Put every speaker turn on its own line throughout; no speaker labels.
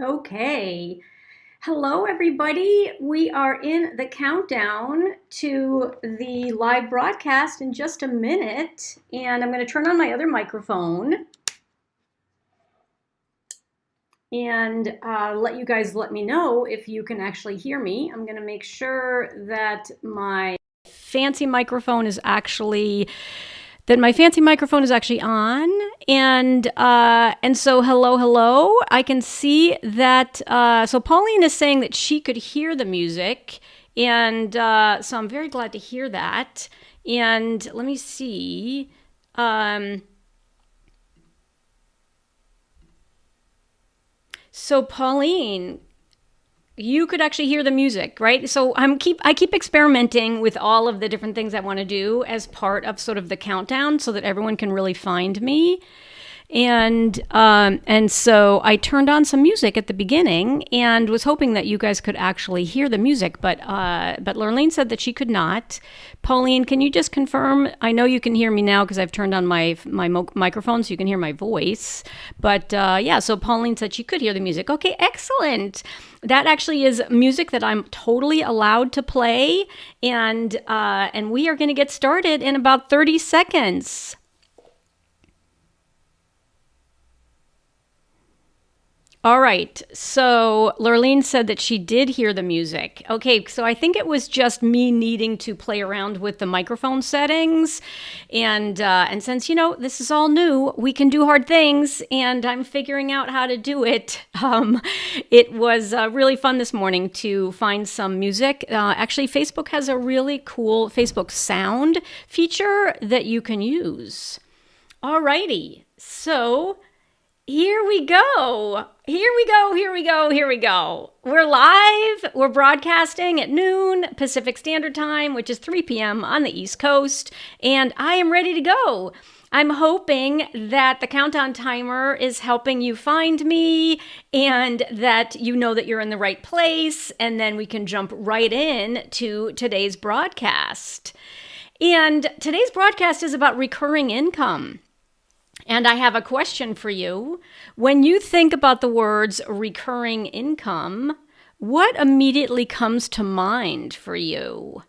Okay. Hello, everybody. We are in the countdown to the live broadcast in just a minute, and I'm going to turn on my other microphone and let you guys let me know if you can actually hear me. I'm going to make sure that my fancy microphone is actually on, and so hello. I can see that. So Pauline is saying that she could hear the music, and so I'm very glad to hear that. And let me see. So Pauline, you could actually hear the music, right? So I keep experimenting with all of the different things I want to do as part of sort of the countdown, so that everyone can really find me. And so I turned on some music at the beginning and was hoping that you guys could actually hear the music, but Lurleen said that she could not. Pauline, can you just confirm? I know you can hear me now because I've turned on my microphone, so you can hear my voice. But yeah, so Pauline said she could hear the music. Okay, excellent. That actually is music that I'm totally allowed to play, and we are going to get started in about 30 seconds. All right. So Lurleen said that she did hear the music. Okay, so I think it was just me needing to play around with the microphone settings, and since this is all new, we can do hard things, and I'm figuring out how to do it. It was really fun this morning to find some music. Actually, Facebook has a really cool Facebook sound feature that you can use. Alrighty. So here we go. We're live. We're broadcasting at noon Pacific Standard Time, which is 3 p.m. on the East Coast, and I am ready to go. I'm hoping that the countdown timer is helping you find me and that you know that you're in the right place, and then we can jump right in to today's broadcast. And today's broadcast is about recurring income. And I have a question for you. When you think about the words recurring income, what immediately comes to mind for you?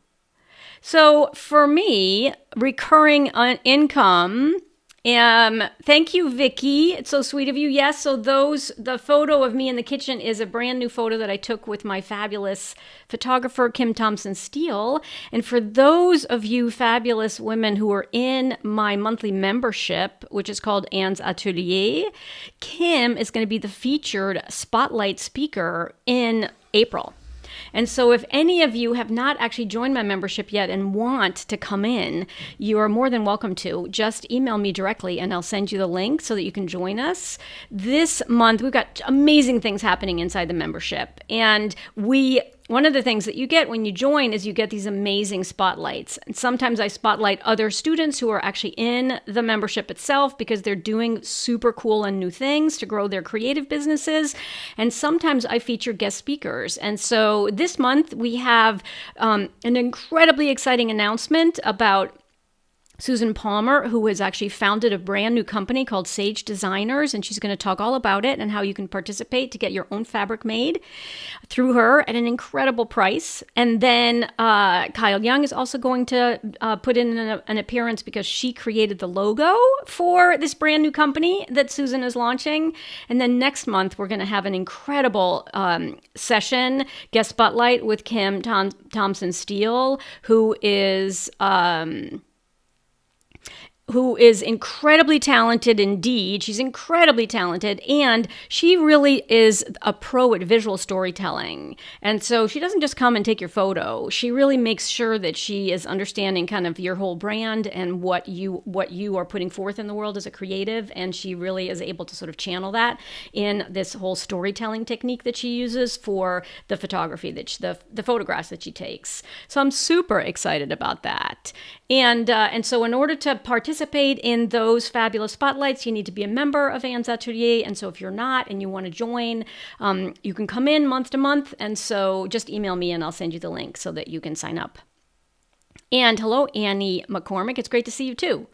So for me, recurring income, thank you, Vicky. It's so sweet of you. Yes, so the photo of me in the kitchen is a brand new photo that I took with my fabulous photographer, Kim Thompson Steele. And for those of you fabulous women who are in my monthly membership, which is called Anne's Atelier, Kim is going to be the featured spotlight speaker in April. And so if any of you have not actually joined my membership yet and want to come in, you are more than welcome to. Just email me directly and I'll send you the link so that you can join us. This month, we've got amazing things happening inside the membership. And one of the things that you get when you join is you get these amazing spotlights. And sometimes I spotlight other students who are actually in the membership itself because they're doing super cool and new things to grow their creative businesses. And sometimes I feature guest speakers. And so this month we have an incredibly exciting announcement about Susan Palmer, who has actually founded a brand new company called Sage Designers, and she's going to talk all about it and how you can participate to get your own fabric made through her at an incredible price. And then Kyle Young is also going to put in an appearance because she created the logo for this brand new company that Susan is launching. And then next month, we're going to have an incredible session, guest spotlight with Kim Thompson Steele, who is incredibly talented indeed. She's incredibly talented, and she really is a pro at visual storytelling. And so she doesn't just come and take your photo. She really makes sure that she is understanding kind of your whole brand and what you are putting forth in the world as a creative, and she really is able to sort of channel that in this whole storytelling technique that she uses for the photography, the photographs that she takes. So I'm super excited about that. And so in order to participate in those fabulous spotlights, you need to be a member of Anne's Atelier. And so if you're not and you want to join, you can come in month to month. And so just email me and I'll send you the link so that you can sign up. And hello, Annie McCormick. It's great to see you too.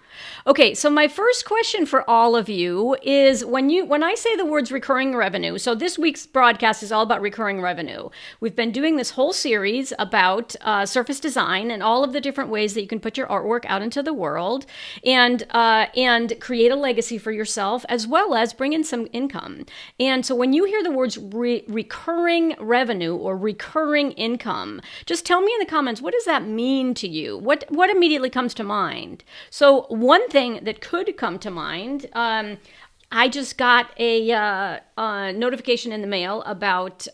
Okay, so my first question for all of you is when I say the words recurring revenue, so this week's broadcast is all about recurring revenue. We've been doing this whole series about surface design and all of the different ways that you can put your artwork out into the world and create a legacy for yourself, as well as bring in some income. And so when you hear the words recurring revenue or recurring income, just tell me in the comments, what does that mean to you? What immediately comes to mind? So one thing that could come to mind, I just got a notification in the mail about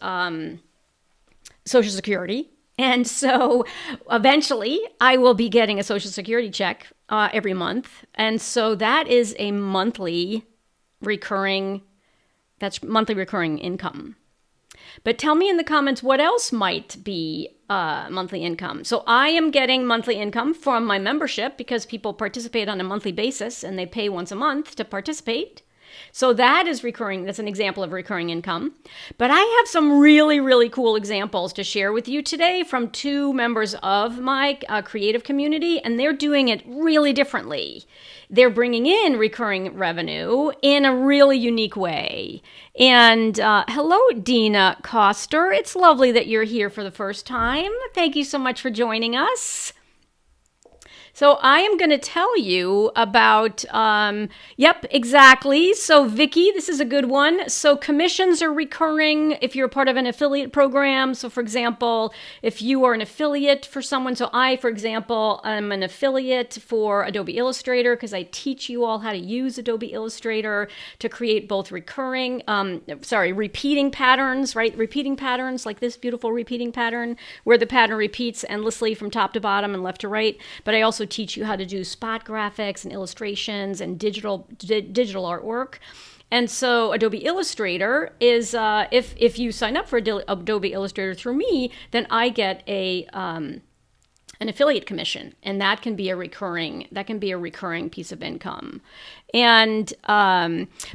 Social Security. And so eventually I will be getting a Social Security check every month. And so that is a monthly recurring income. But tell me in the comments what else might be monthly income. So I am getting monthly income from my membership because people participate on a monthly basis and they pay once a month to participate. So that is recurring. That's an example of recurring income. But I have some really, really cool examples to share with you today from two members of my creative community, and they're doing it really differently. They're bringing in recurring revenue in a really unique way. And hello, Dina Coster. It's lovely that you're here for the first time. Thank you so much for joining us. So I am going to tell you about, yep, exactly. So Vicky, this is a good one. So commissions are recurring if you're a part of an affiliate program. So for example, if you are an affiliate for someone, so I, for example, am an affiliate for Adobe Illustrator because I teach you all how to use Adobe Illustrator to create both repeating patterns, right? Repeating patterns like this beautiful repeating pattern where the pattern repeats endlessly from top to bottom and left to right. But I also teach you how to do spot graphics and illustrations and digital artwork. And so Adobe Illustrator is, if you sign up for Adobe Illustrator through me, then I get an affiliate commission, and that can be a recurring piece of income. And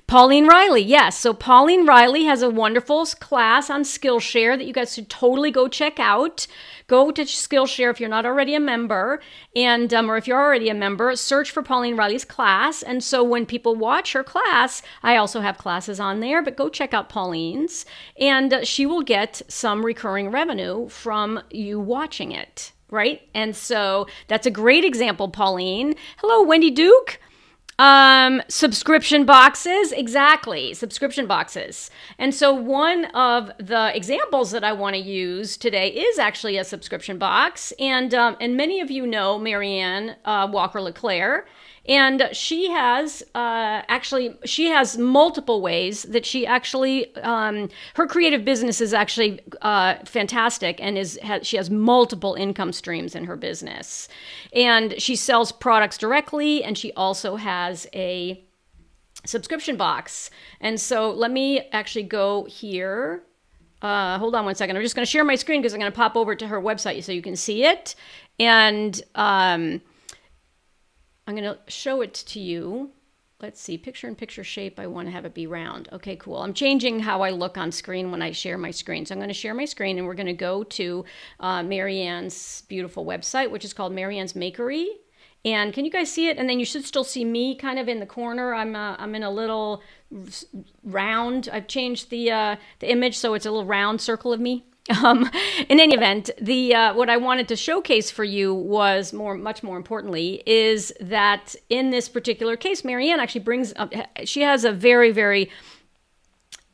Pauline Riley, yes. So Pauline Riley has a wonderful class on Skillshare that you guys should totally go check out. Go to Skillshare if you're not already a member, and or if you're already a member, search for Pauline Riley's class. And so when people watch her class, I also have classes on there, but go check out Pauline's, and she will get some recurring revenue from you watching it, right? And so that's a great example, Pauline. Hello, Wendy Duke. Subscription boxes, exactly, subscription boxes. And so one of the examples that I want to use today is actually a subscription box. And many of you know Marianne Walker LeClaire. And she has multiple ways that she actually, her creative business is actually fantastic, and she has multiple income streams in her business. And she sells products directly, and she also has a subscription box. And so let me actually go here. Hold on one second. I'm just going to share my screen because I'm going to pop over to her website so you can see it. And I'm going to show it to you. Let's see, picture-in-picture shape. I want to have it be round. Okay, cool. I'm changing how I look on screen when I share my screen. So I'm going to share my screen, and we're going to go to Marianne's beautiful website, which is called Marianne's Makery. And can you guys see it? And then you should still see me kind of in the corner. I'm in a little round. I've changed the image so it's a little round circle of me. In any event, what I wanted to showcase for you was much more importantly, is that in this particular case, Marianne actually brings up, she has a very, very,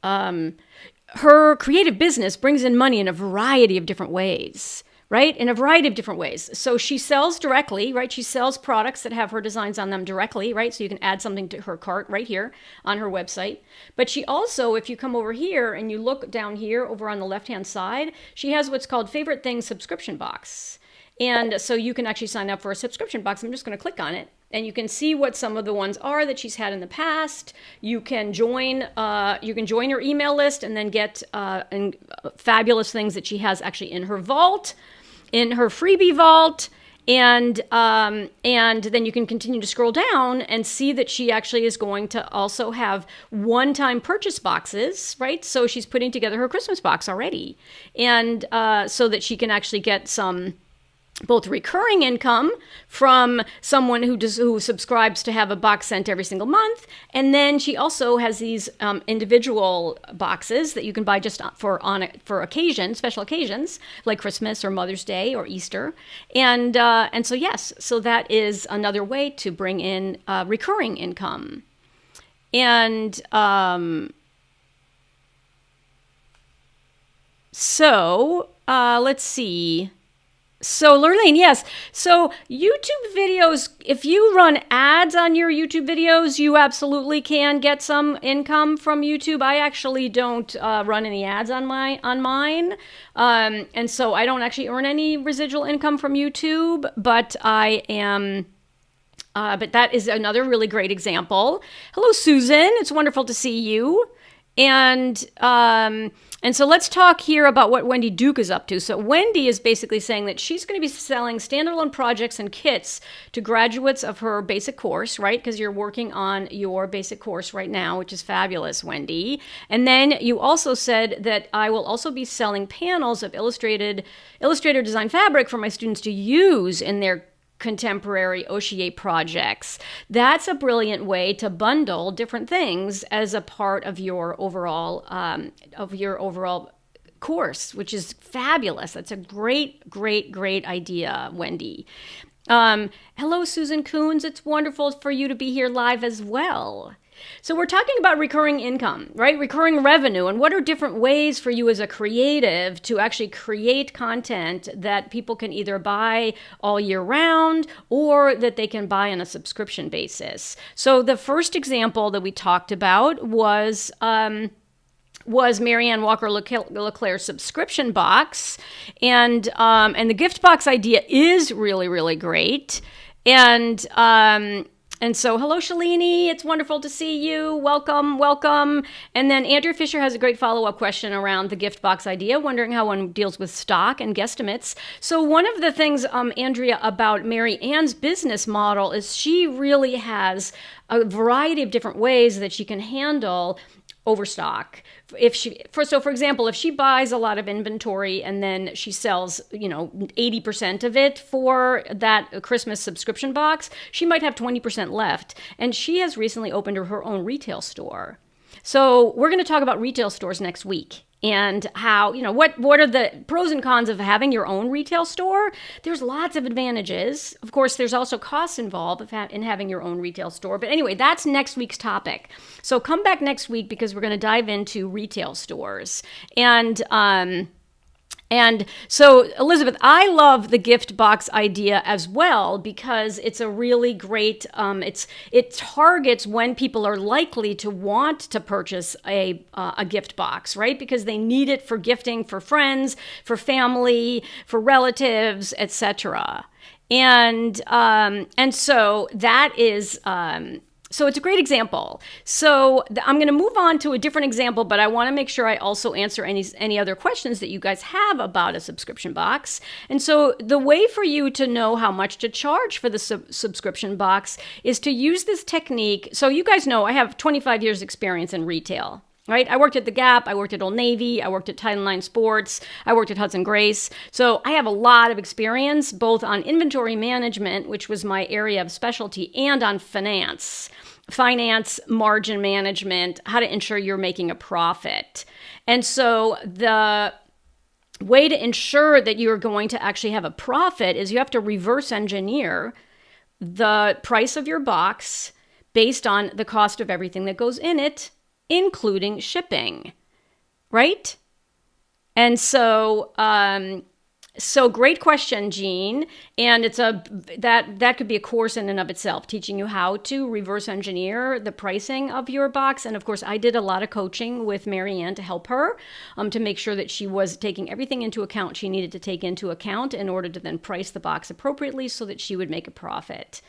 her creative business brings in money in a variety of different ways. Right? In a variety of different ways. So she sells directly, right? She sells products that have her designs on them directly, right? So you can add something to her cart right here on her website. But she also, if you come over here and you look down here over on the left-hand side, she has what's called Favorite Things Subscription Box. And so you can actually sign up for a subscription box. I'm just going to click on it. And you can see what some of the ones are that she's had in the past. You can join her email list and then get fabulous things that she has actually in her vault, in her freebie vault, and then you can continue to scroll down and see that she actually is going to also have one-time purchase boxes, right? So she's putting together her Christmas box already, and so that she can actually get some both recurring income from someone who subscribes to have a box sent every single month, and then she also has these individual boxes that you can buy just for occasion, special occasions like Christmas or Mother's Day or Easter, and so yes, so that is another way to bring in recurring income, and let's see. So Lurleen, yes. So YouTube videos, if you run ads on your YouTube videos, you absolutely can get some income from YouTube. I actually don't run any ads on mine. And so I don't actually earn any residual income from YouTube, but but that is another really great example. Hello, Susan. It's wonderful to see you. And so let's talk here about what Wendy Duke is up to. So Wendy is basically saying that she's going to be selling standalone projects and kits to graduates of her basic course, right? Because you're working on your basic course right now, which is fabulous, Wendy. And then you also said that I will also be selling panels of Illustrator design fabric for my students to use in their contemporary Oshie projects. That's a brilliant way to bundle different things as a part of your overall course, which is fabulous. That's a great idea, Wendy. Hello, Susan Coons. It's wonderful for you to be here live as well. So we're talking about recurring income, right? Recurring revenue, and what are different ways for you as a creative to actually create content that people can either buy all year round or that they can buy on a subscription basis. So the first example that we talked about was Marianne Walker LeClaire's subscription box, and the gift box idea is really great, and so, hello, Shalini. It's wonderful to see you. Welcome. And then Andrew Fisher has a great follow-up question around the gift box idea, wondering how one deals with stock and guesstimates. So one of the things, Andrea, about Mary Ann's business model is she really has a variety of different ways that she can handle overstock. For example, if she buys a lot of inventory and then she sells, 80% of it for that Christmas subscription box, she might have 20% left. And she has recently opened her own retail store. So we're going to talk about retail stores next week. And how, what are the pros and cons of having your own retail store? There's lots of advantages. Of course, there's also costs involved in having your own retail store. But anyway, that's next week's topic. So come back next week because we're going to dive into retail stores. And so, Elizabeth, I love the gift box idea as well because it's a really great, it targets when people are likely to want to purchase a gift box, right? Because they need it for gifting for friends, for family, for relatives, etc. And so that is... So it's a great example. So I'm going to move on to a different example, but I want to make sure I also answer any other questions that you guys have about a subscription box. And so the way for you to know how much to charge for the subscription box is to use this technique. So you guys know I have 25 years experience in retail. Right? I worked at The Gap, I worked at Old Navy, I worked at Title IX Sports, I worked at Hudson Grace. So I have a lot of experience both on inventory management, which was my area of specialty, and on finance, margin management, how to ensure you're making a profit. And so the way to ensure that you're going to actually have a profit is you have to reverse engineer the price of your box based on the cost of everything that goes in it, including shipping, right? And so, so great question, Jean. And it's that could be a course in and of itself, teaching you how to reverse engineer the pricing of your box. And of course, I did a lot of coaching with Mary Ann to help her to make sure that she was taking everything into account she needed to take into account in order to then price the box appropriately so that she would make a profit.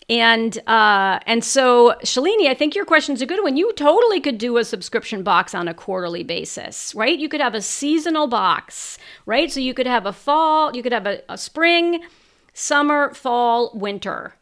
And so, Shalini, I think your question's a good one. You totally could do a subscription box on a quarterly basis, right? You could have a seasonal box, right? So you could have you could have a spring, summer, fall, winter,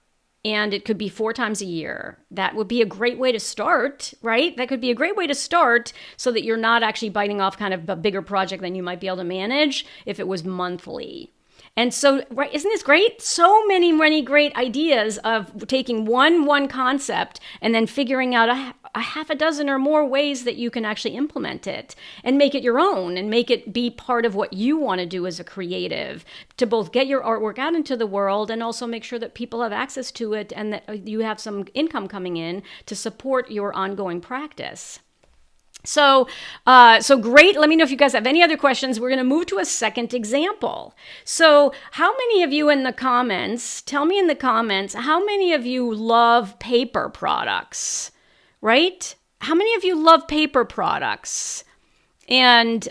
and it could be 4 times a year. That would be a great way to start, right? That could be a great way to start so that you're not actually biting off kind of a bigger project than you might be able to manage if it was monthly. And so, right, isn't this great? So many great ideas of taking one concept and then figuring out a half a dozen or more ways that you can actually implement it and make it your own and make it be part of what you want to do as a creative, to both get your artwork out into the world and also make sure that people have access to it and that you have some income coming in to support your ongoing practice. So great. Let me know if you guys have any other questions. We're going to move to a second example. So how many of you in the comments, tell me in the comments, how many of you love paper products, right? How many of you love paper products? And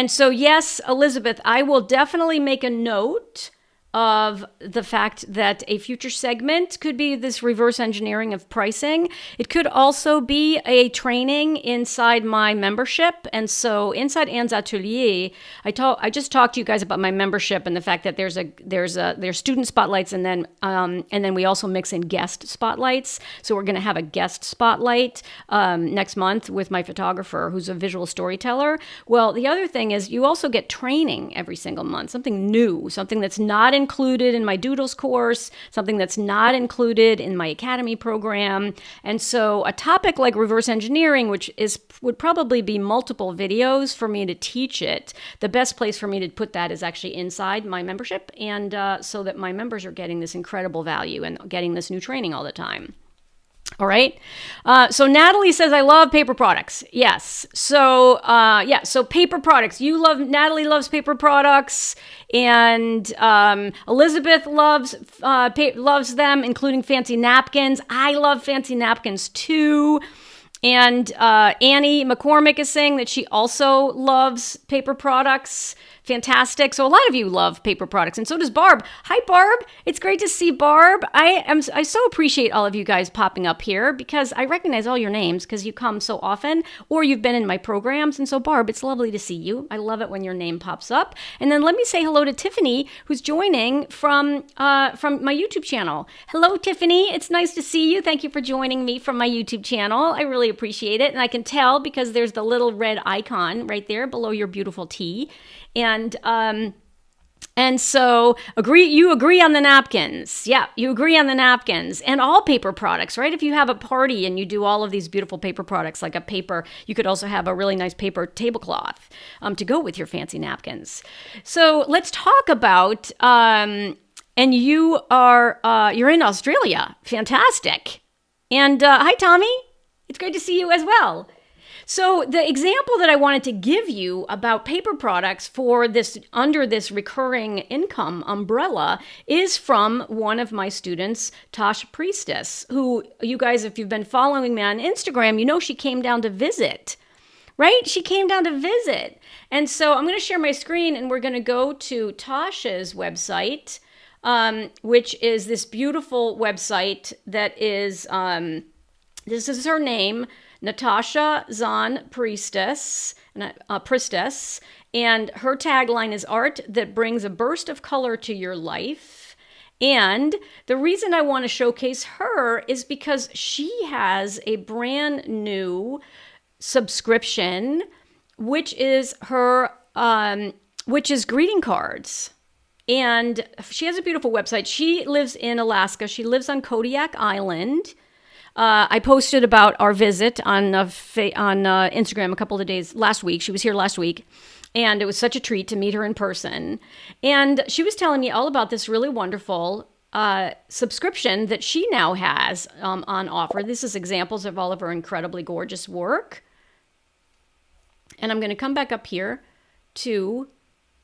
so yes, Elizabeth, I will definitely make a note of the fact that a future segment could be this reverse engineering of pricing. It could also be a training inside my membership. And so inside Anne's Atelier, I just talked to you guys about my membership and the fact that there's student spotlights and then we also mix in guest spotlights. So we're going to have a guest spotlight next month with my photographer who's a visual storyteller. Well, the other thing is you also get training every single month, something new, something that's not included in my Doodles course, something that's not included in my Academy program. And so a topic like reverse engineering, which would probably be multiple videos for me to teach it, the best place for me to put that is actually inside my membership, and so that my members are getting this incredible value and getting this new training all the time. All right. So Natalie says, I love paper products. Yes. So, so paper products. Natalie loves paper products, and Elizabeth loves them, including fancy napkins. I love fancy napkins too. And Annie McCormick is saying that she also loves paper products. Fantastic. So a lot of you love paper products, and so does Barb. Hi, Barb. It's great to see Barb. I so appreciate all of you guys popping up here because I recognize all your names because you come so often or you've been in my programs. And so, Barb, it's lovely to see you. I love it when your name pops up. And then let me say hello to Tiffany, who's joining from my YouTube channel. Hello, Tiffany. It's nice to see you. Thank you for joining me from my YouTube channel. I really appreciate it. And I can tell because there's the little red icon right there below your beautiful T. And so you agree on the napkins. Yeah, you agree on the napkins and all paper products, right? If you have a party and you do all of these beautiful paper products, like a paper, you could also have a really nice paper tablecloth to go with your fancy napkins. So let's talk about, and you're in Australia. Fantastic. And hi, Tommy. It's great to see you as well. So the example that I wanted to give you about paper products for this under this recurring income umbrella is from one of my students, Tosh Priestess, who you guys, if you've been following me on Instagram, you know she came down to visit, right? She came down to visit. And so I'm going to share my screen and we're going to go to Tosh's website, which is this beautiful website that is, this is her name, Natasha Zahn Priestess, and her tagline is art that brings a burst of color to your life. And the reason I want to showcase her is because she has a brand new subscription, which is greeting cards. And she has a beautiful website. She lives in Alaska. She lives on Kodiak Island. I posted about our visit on Instagram a couple of days last week. She was here last week, and it was such a treat to meet her in person. And she was telling me all about this really wonderful subscription that she now has on offer. This is examples of all of her incredibly gorgeous work. And I'm going to come back up here to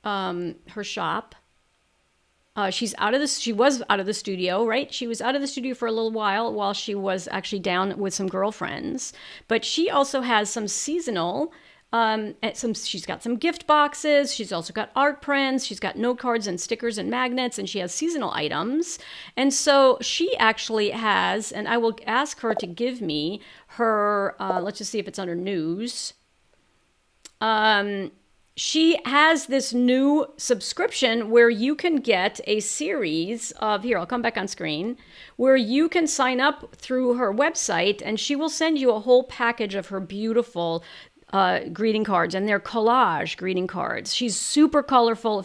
her shop. She was out of the studio, right? She was out of the studio for a little while she was actually down with some girlfriends. But she also has some seasonal, she's got some gift boxes. She's also got art prints. She's got note cards and stickers and magnets, and she has seasonal items. And so she actually has, and I will ask her to give me her, let's just see if it's under news. She has this new subscription where you can get a series of, here, I'll come back on screen, where you can sign up through her website and she will send you a whole package of her beautiful greeting cards, and they're collage greeting cards. She's super colorful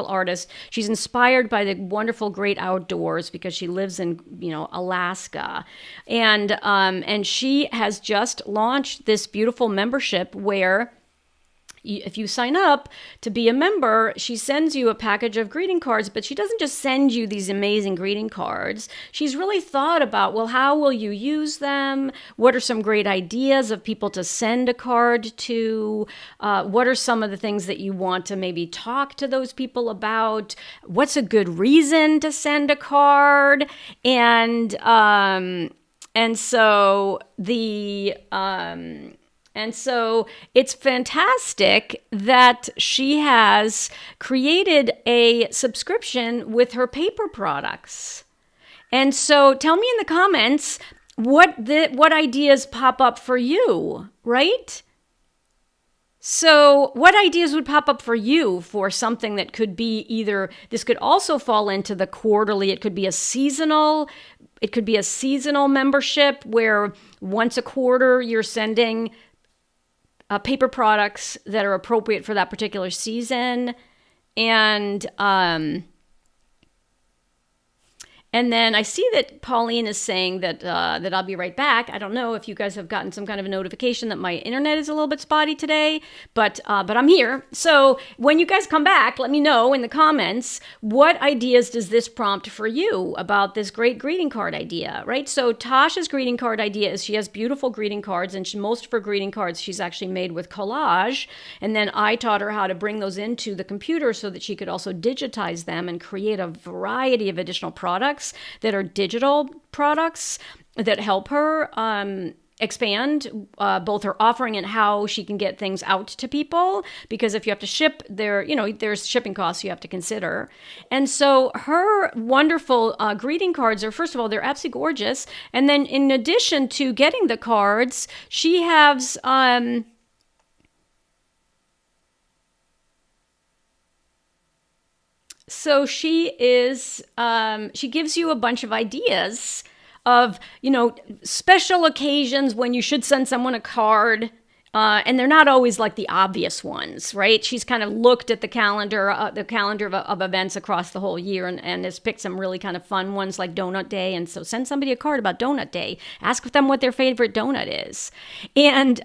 artist. She's inspired by the wonderful great outdoors because she lives in, Alaska. And she has just launched this beautiful membership where if you sign up to be a member, she sends you a package of greeting cards, but she doesn't just send you these amazing greeting cards. She's really thought about, well, how will you use them? What are some great ideas of people to send a card to? What are some of the things that you want to maybe talk to those people about? What's a good reason to send a card? And so it's fantastic that she has created a subscription with her paper products. And so tell me in the comments what ideas pop up for you, right? So what ideas would pop up for you for something that could be either, this could also fall into the quarterly, it could be a seasonal membership where once a quarter you're sending paper products that are appropriate for that particular season. And then I see that Pauline is saying that I'll be right back. I don't know if you guys have gotten some kind of a notification that my internet is a little bit spotty today, but I'm here. So when you guys come back, let me know in the comments, what ideas does this prompt for you about this great greeting card idea, right? So Tasha's greeting card idea is she has beautiful greeting cards, and most of her greeting cards she's actually made with collage. And then I taught her how to bring those into the computer so that she could also digitize them and create a variety of additional products that are digital products that help her expand both her offering and how she can get things out to people. Because if you have to ship, there's shipping costs you have to consider. And so her wonderful greeting cards are, first of all, they're absolutely gorgeous. And then in addition to getting the cards, she has so she gives you a bunch of ideas of, special occasions when you should send someone a card. And they're not always like the obvious ones, right? She's kind of looked at the calendar of events across the whole year and has picked some really kind of fun ones like Donut Day. And so send somebody a card about Donut Day. Ask them what their favorite donut is. And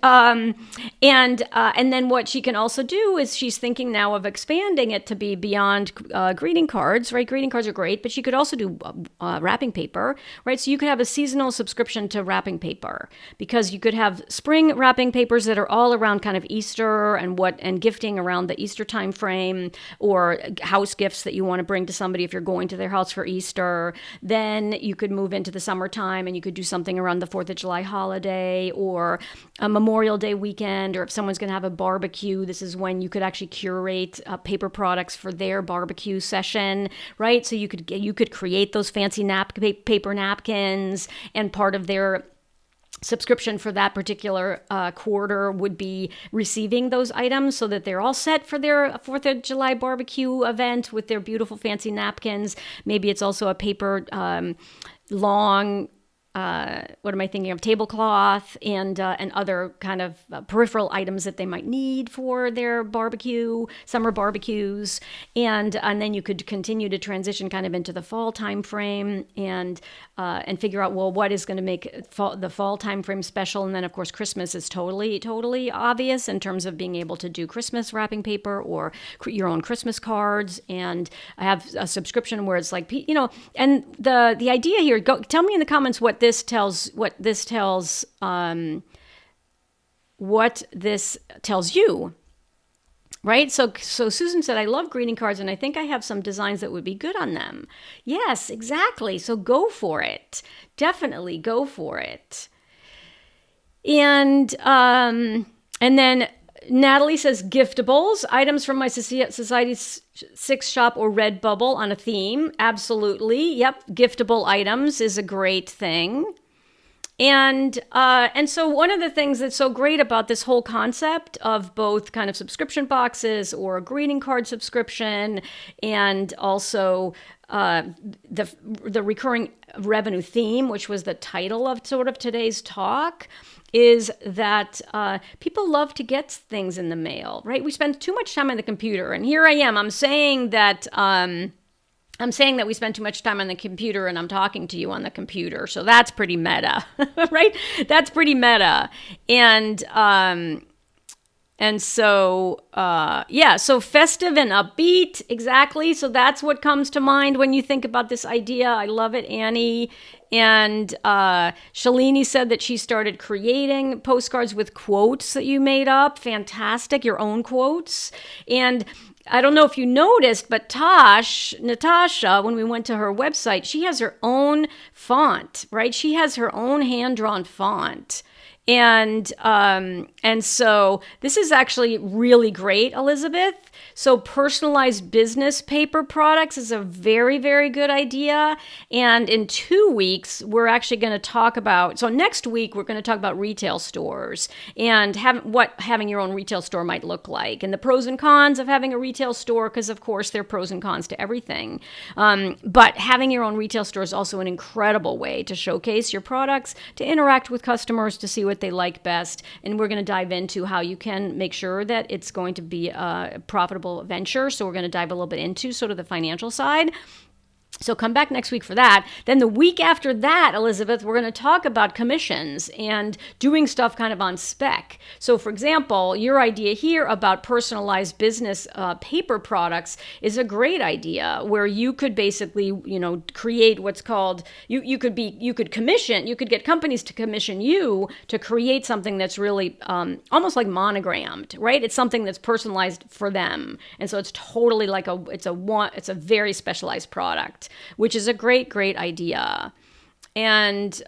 then what she can also do is she's thinking now of expanding it to be beyond greeting cards, right? Greeting cards are great, but she could also do wrapping paper, right? So you could have a seasonal subscription to wrapping paper, because you could have spring wrapping papers that are all around kind of Easter and gifting around the Easter time frame, or house gifts that you want to bring to somebody if you're going to their house for Easter. Then you could move into the summertime and you could do something around the 4th of July holiday or a Memorial Day weekend, or if someone's going to have a barbecue, this is when you could actually curate paper products for their barbecue session, right? So you could create those fancy paper napkins, and part of their subscription for that particular quarter would be receiving those items so that they're all set for their 4th of July barbecue event with their beautiful fancy napkins. Maybe it's also a paper long what am I thinking of? Tablecloth and other kind of peripheral items that they might need for their barbecue, summer barbecues, and then you could continue to transition kind of into the fall time frame and figure out, well, what is going to make the fall time frame special. And then of course Christmas is totally obvious in terms of being able to do Christmas wrapping paper or your own Christmas cards. And I have a subscription where it's like, and the idea here, tell me in the comments what this tells you, right? So Susan said, I love greeting cards and I think I have some designs that would be good on them. Yes, exactly. So go for it. Definitely go for it. And then Natalie says, giftables, items from my Society 6 shop or Redbubble on a theme. Absolutely. Yep. Giftable items is a great thing. And so one of the things that's so great about this whole concept of both kind of subscription boxes or a greeting card subscription and also the recurring revenue theme, which was the title of sort of today's talk, is that people love to get things in the mail, right? We spend too much time on the computer, and here I am. I'm saying that we spend too much time on the computer, and I'm talking to you on the computer. So that's pretty meta, right? That's pretty meta, so festive and upbeat, exactly. So that's what comes to mind when you think about this idea. I love it, Annie. And Shalini said that she started creating postcards with quotes that you made up. Fantastic, your own quotes. And I don't know if you noticed, but Natasha, when we went to her website, she has her own font, right? She has her own hand-drawn font. And so this is actually really great, Elizabeth. So personalized business paper products is a very, very good idea. And in 2 weeks, we're actually going to talk about, so next week, we're going to talk about retail stores and what having your own retail store might look like and the pros and cons of having a retail store, because of course there are pros and cons to everything. But having your own retail store is also an incredible way to showcase your products, to interact with customers, to see what they like best. And we're going to dive into how you can make sure that it's going to be a profitable venture. So we're going to dive a little bit into sort of the financial side. So come back next week for that. Then the week after that, Elizabeth, we're going to talk about commissions and doing stuff kind of on spec. So for example, your idea here about personalized business paper products is a great idea where you could basically, create what's called, you could get companies to commission you to create something that's really almost like monogrammed, right? It's something that's personalized for them. And so it's totally like it's a very specialized product, which is a great, great idea. And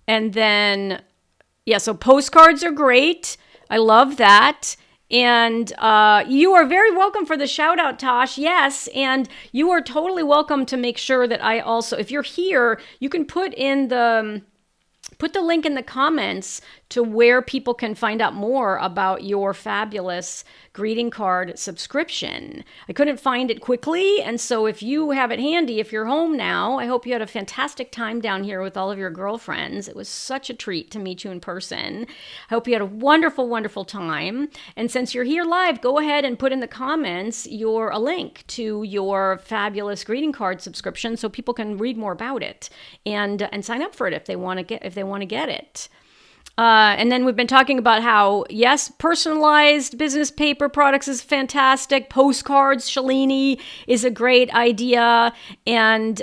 then, so postcards are great. I love that. And you are very welcome for the shout out, Tosh. Yes. And you are totally welcome to make sure that I also, if you're here, you can put the link in the comments to where people can find out more about your fabulous greeting card subscription. I couldn't find it quickly, and so if you have it handy, if you're home now, I hope you had a fantastic time down here with all of your girlfriends. It was such a treat to meet you in person. I hope you had a wonderful, wonderful time. And since you're here live, go ahead and put in the comments a link to your fabulous greeting card subscription so people can read more about it and sign up for it if they want to get it. And then we've been talking about how, yes, personalized business paper products is fantastic. Postcards, Shalini, is a great idea. And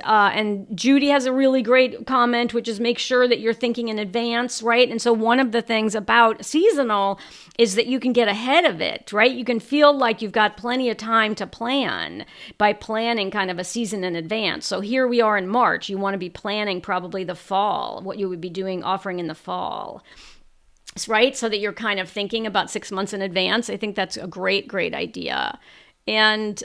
Judy has a really great comment, which is make sure that you're thinking in advance, right? And so one of the things about seasonal is that you can get ahead of it, right? You can feel like you've got plenty of time to plan by planning kind of a season in advance. So here we are in March. You want to be planning probably the fall, what you would be offering in the fall, right? So that you're kind of thinking about 6 months in advance. I think that's a great, great idea. And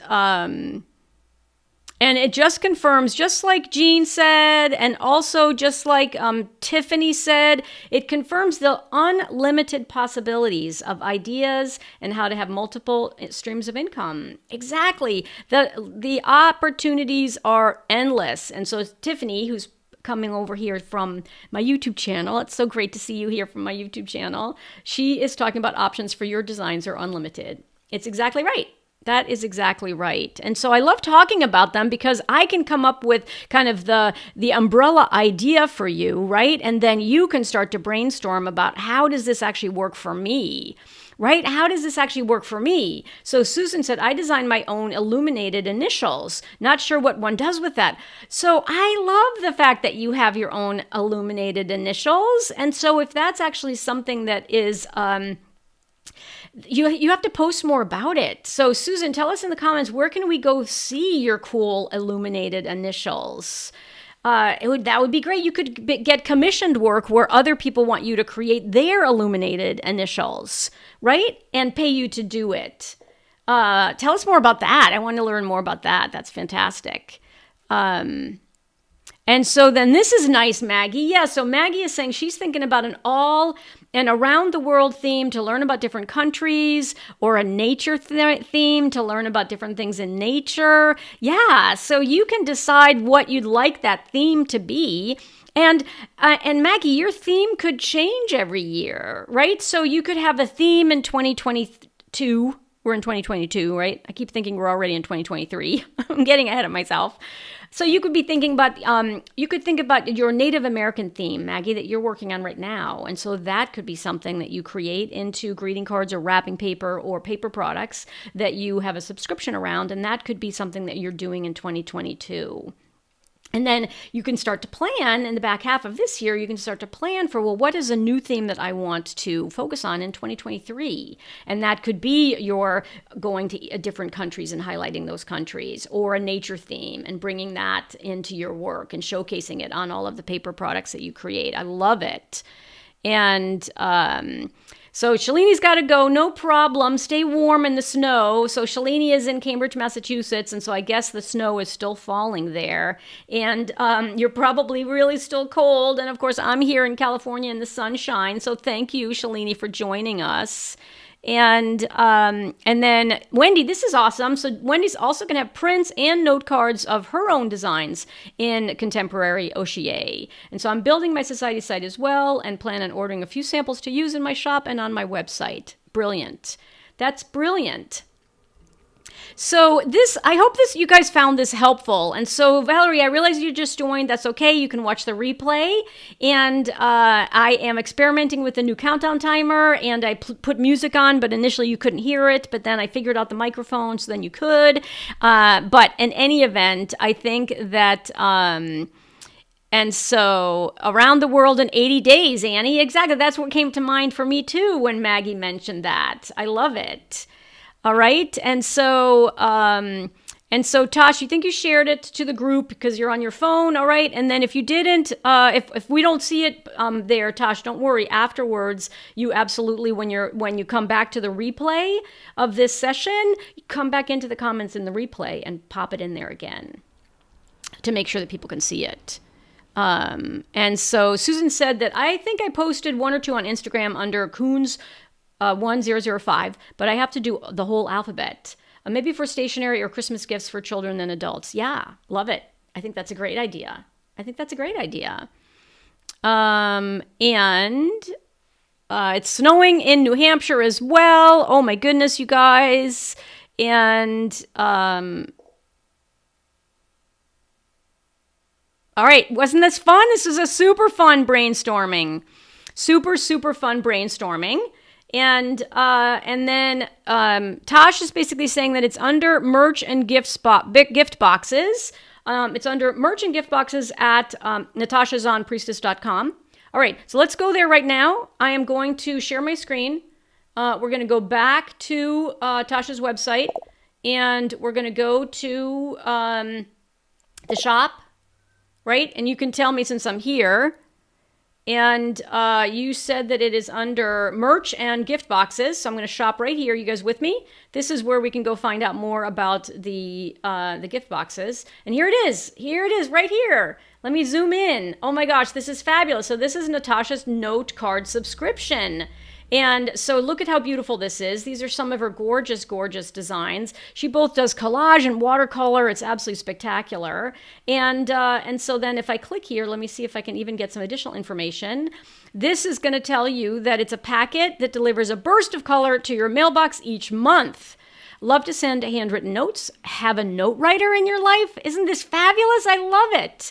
it just confirms, just like Jean said, and also just like Tiffany said, it confirms the unlimited possibilities of ideas and how to have multiple streams of income. Exactly. The opportunities are endless. And so Tiffany, who's coming over here from my YouTube channel, it's so great to see you here from my YouTube channel, she is talking about options for your designs are unlimited. It's exactly right. That is exactly right. And so I love talking about them because I can come up with kind of the umbrella idea for you, right? And then you can start to brainstorm about how does this actually work for me, right? How does this actually work for me? So Susan said, I designed my own illuminated initials. Not sure what one does with that. So I love the fact that you have your own illuminated initials. And so if that's actually something that is... You have to post more about it. So Susan, tell us in the comments, where can we go see your cool illuminated initials? That would be great. You could get commissioned work where other people want you to create their illuminated initials, right? And pay you to do it. Tell us more about that. I want to learn more about that. That's fantastic. And And so then this is nice, Maggie. Yeah, so Maggie is saying she's thinking about an around the world theme to learn about different countries, or a nature theme to learn about different things in nature. Yeah, so you can decide what you'd like that theme to be. And Maggie, your theme could change every year, right? So you could have a theme in 2022. We're in 2022, right? I keep thinking we're already in 2023. I'm getting ahead of myself. So you could be thinking about, you could think about your Native American theme, Maggie, that you're working on right now. And so that could be something that you create into greeting cards or wrapping paper or paper products that you have a subscription around. And that could be something that you're doing in 2022. And then you can start to plan in the back half of this year, you can start to plan for, well, what is a new theme that I want to focus on in 2023? And that could be your going to different countries and highlighting those countries, or a nature theme and bringing that into your work and showcasing it on all of the paper products that you create. I love it. And so Shalini's got to go. No problem. Stay warm in the snow. So Shalini is in Cambridge, Massachusetts. And so I guess the snow is still falling there. And you're probably really still cold. And of course, I'm here in California in the sunshine. So thank you, Shalini, for joining us. And then Wendy, this is awesome. So Wendy's also going to have prints and note cards of her own designs in contemporary Oshie. And so I'm building my society site as well, and plan on ordering a few samples to use in my shop and on my website. Brilliant. That's brilliant. So I hope you guys found this helpful. And so Valerie, I realize you just joined. That's okay. You can watch the replay. And I am experimenting with the new countdown timer, and I put music on, but initially you couldn't hear it. But then I figured out the microphone, so then you could. But in any event, I think that... And so around the world in 80 days, Annie, exactly. That's what came to mind for me too when Maggie mentioned that. I love it. All right. And so Tosh, you think you shared it to the group because you're on your phone. All right. And then if you didn't, if we don't see it there, Tosh, don't worry. Afterwards, you absolutely, when you come back to the replay of this session, come back into the comments in the replay and pop it in there again to make sure that people can see it. And so Susan said that I think I posted one or two on Instagram under Coons 1005, but I have to do the whole alphabet. Maybe for stationery or Christmas gifts for children and adults. Yeah, love it. I think that's a great idea. And it's snowing in New Hampshire as well. Oh my goodness, you guys. And all right, wasn't this fun? This was a super fun brainstorming. Super fun brainstorming. And then Tosh is basically saying that it's under merch and gift boxes. It's under merch and gift boxes at natashazonpriestess.com. All right, so let's go there right now. I am going to share my screen. We're going to go back to Tasha's website, and we're going to go to the shop, right? And you can tell me since I'm here. And you said that it is under merch and gift boxes. So I'm going to shop right here. You guys with me? This is where we can go find out more about the gift boxes. And here it is. Here it is right here. Let me zoom in. Oh my gosh, this is fabulous. So this is Natasha's note card subscription. And so look at how beautiful this is. These are some of her gorgeous, gorgeous designs. She both does collage and watercolor. It's absolutely spectacular. And so then if I click here, let me see if I can even get some additional information. This is going to tell you that it's a packet that delivers a burst of color to your mailbox each month. Love to send handwritten notes. Have a note writer in your life. Isn't this fabulous? I love it.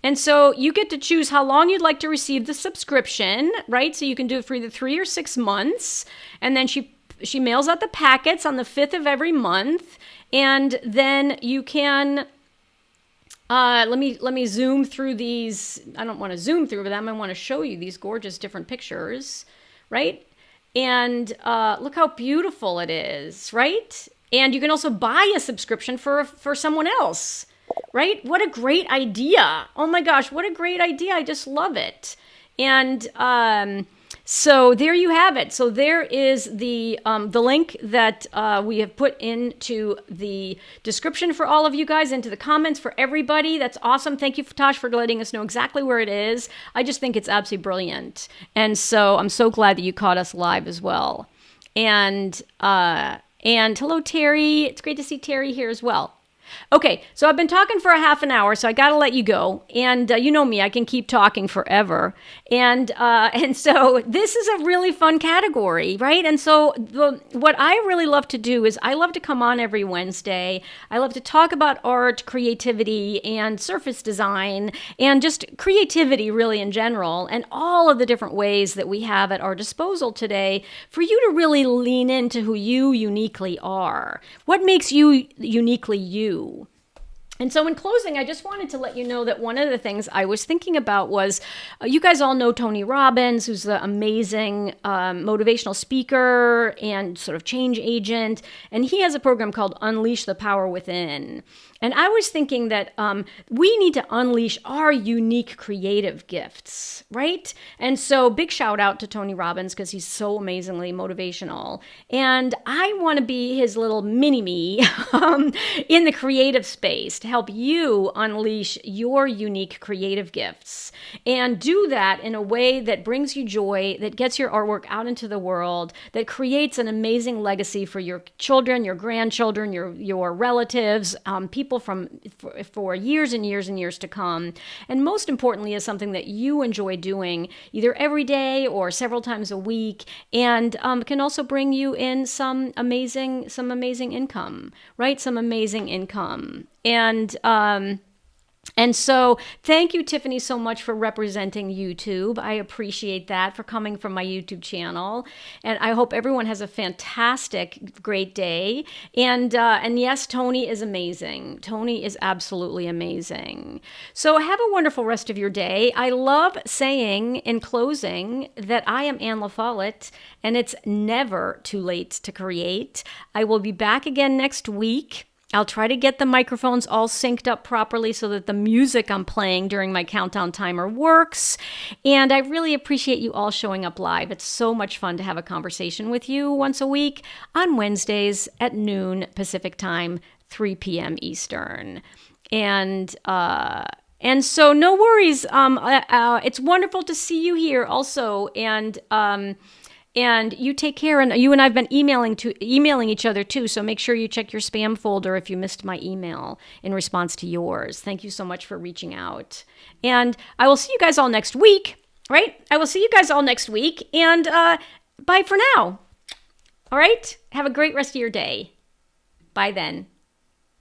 And so you get to choose how long you'd like to receive the subscription, right? So you can do it for either 3 or 6 months. And then she mails out the packets on the 5th of every month. And then you can, let me zoom through these. I don't want to zoom through them. I want to show you these gorgeous different pictures, right? And look how beautiful it is, right? And you can also buy a subscription for someone else. Right? What a great idea. Oh my gosh, what a great idea. I just love it. And So there you have it. So there is the link that we have put into the description for all of you guys, into the comments for everybody. That's awesome. Thank you, Tosh, for letting us know exactly where it is. I just think it's absolutely brilliant. And so I'm so glad that you caught us live as well. And hello, Terry. It's great to see Terry here as well. Okay, so I've been talking for a half an hour, so I got to let you go. And you know me, I can keep talking forever. And so this is a really fun category, right? And so what I really love to do is I love to come on every Wednesday. I love to talk about art, creativity, and surface design, and just creativity really in general, and all of the different ways that we have at our disposal today for you to really lean into who you uniquely are. What makes you uniquely you? And so in closing, I just wanted to let you know that one of the things I was thinking about was, you guys all know Tony Robbins, who's the amazing motivational speaker and sort of change agent. And he has a program called Unleash the Power Within. And I was thinking that we need to unleash our unique creative gifts, right? And so big shout out to Tony Robbins because he's so amazingly motivational. And I want to be his little mini-me in the creative space to help you unleash your unique creative gifts and do that in a way that brings you joy, that gets your artwork out into the world, that creates an amazing legacy for your children, your grandchildren, your relatives, people for years and years and years to come. And most importantly is something that you enjoy doing either every day or several times a week, and can also bring you in some amazing income, right? Some amazing income. And so thank you, Tiffany, so much for representing YouTube. I appreciate that, for coming from my YouTube channel. And I hope everyone has a fantastic, great day. And yes, Tony is amazing. Tony is absolutely amazing. So have a wonderful rest of your day. I love saying in closing that I am Anne LaFollette, and it's never too late to create. I will be back again next week. I'll try to get the microphones all synced up properly so that the music I'm playing during my countdown timer works. And I really appreciate you all showing up live. It's so much fun to have a conversation with you once a week on Wednesdays at noon Pacific time, 3 p.m. Eastern. And so no worries. It's wonderful to see you here also. And you take care, and you and I have been emailing each other too, so make sure you check your spam folder if you missed my email in response to yours. Thank you so much for reaching out. And I will see you guys all next week, right? I will see you guys all next week, and bye for now. All right? Have a great rest of your day. Bye then.